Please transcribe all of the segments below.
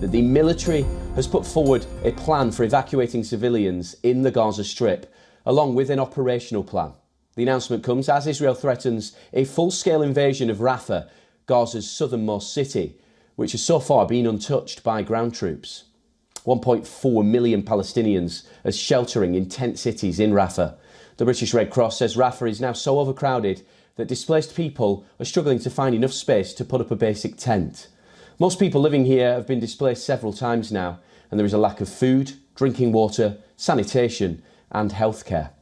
that the military has put forward a plan for evacuating civilians in the Gaza Strip, along with an operational plan. The announcement comes as Israel threatens a full-scale invasion of Rafah, Gaza's southernmost city, which has so far been untouched by ground troops. 1.4 million Palestinians are sheltering in tent cities in Rafah. The British Red Cross says Rafah is now so overcrowded that displaced people are struggling to find enough space to put up a basic tent. Most people living here have been displaced several times now, and there is a lack of food, drinking water, sanitation and healthcare.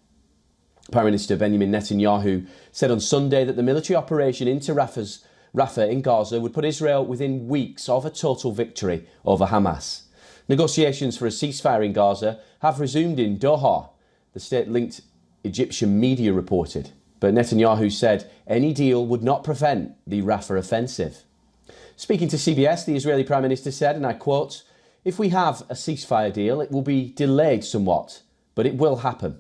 Prime Minister Benjamin Netanyahu said on Sunday that the military operation into Rafah in Gaza would put Israel within weeks of a total victory over Hamas. Negotiations for a ceasefire in Gaza have resumed in Doha, the state-linked Egyptian media reported. But Netanyahu said any deal would not prevent the Rafah offensive. Speaking to CBS, the Israeli Prime Minister said, and I quote, "If we have a ceasefire deal, it will be delayed somewhat, but it will happen."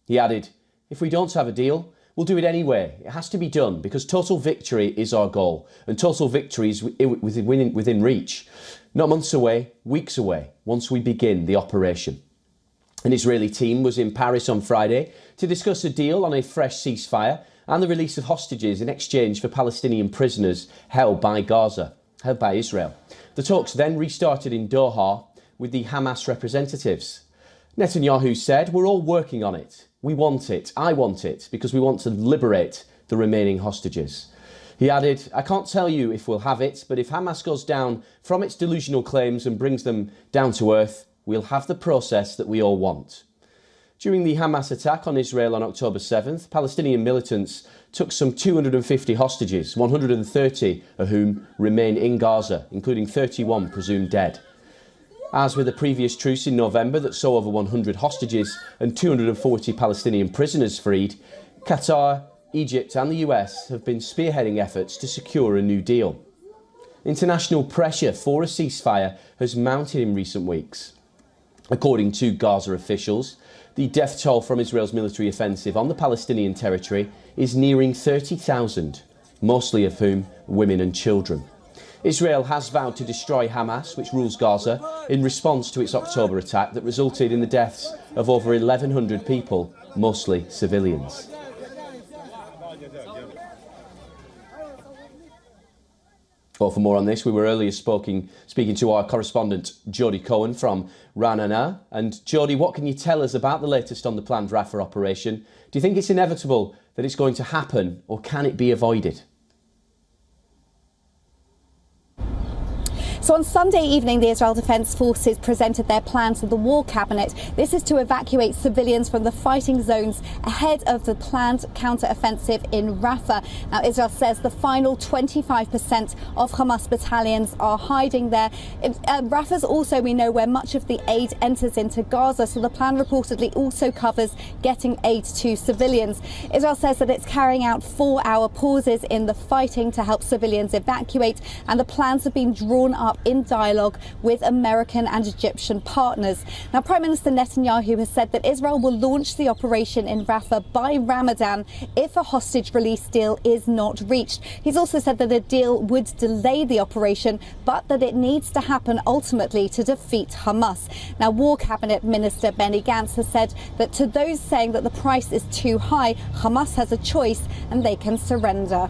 He added, "If we don't have a deal, we'll do it anyway. It has to be done because total victory is our goal, and total victory is within reach. Not months away, weeks away, once we begin the operation." An Israeli team was in Paris on Friday to discuss a deal on a fresh ceasefire and the release of hostages in exchange for Palestinian prisoners held by Israel. The talks then restarted in Doha with the Hamas representatives. Netanyahu said, "We're all working on it. We want it. I want it, because we want to liberate the remaining hostages." He added, "I can't tell you if we'll have it, but if Hamas goes down from its delusional claims and brings them down to earth, we'll have the process that we all want." During the Hamas attack on Israel on October 7th, Palestinian militants took some 250 hostages, 130 of whom remain in Gaza, including 31 presumed dead. As with the previous truce in November that saw over 100 hostages and 240 Palestinian prisoners freed, Qatar, Egypt and the US have been spearheading efforts to secure a new deal. International pressure for a ceasefire has mounted in recent weeks. According to Gaza officials, the death toll from Israel's military offensive on the Palestinian territory is nearing 30,000, mostly of whom women and children. Israel has vowed to destroy Hamas, which rules Gaza, in response to its October attack that resulted in the deaths of over 1,100 people, mostly civilians. Well, for more on this, we were earlier speaking to our correspondent Jody Cohen from Ra'anana. And Jody, what can you tell us about the latest on the planned Rafah operation? Do you think it's inevitable that it's going to happen, or can it be avoided? So on Sunday evening, the Israel Defense Forces presented their plan to the War Cabinet. This is to evacuate civilians from the fighting zones ahead of the planned counter-offensive in Rafah. Now, Israel says the final 25% of Hamas battalions are hiding there. Rafah's also, we know, where much of the aid enters into Gaza, so the plan reportedly also covers getting aid to civilians. Israel says that it's carrying out 4-hour pauses in the fighting to help civilians evacuate, and the plans have been drawn up in dialogue with American and Egyptian partners. Now, Prime Minister Netanyahu has said that Israel will launch the operation in Rafah by Ramadan if a hostage release deal is not reached. He's also said that a deal would delay the operation, but that it needs to happen ultimately to defeat Hamas. Now, War Cabinet Minister Benny Gantz has said that to those saying that the price is too high, Hamas has a choice and they can surrender.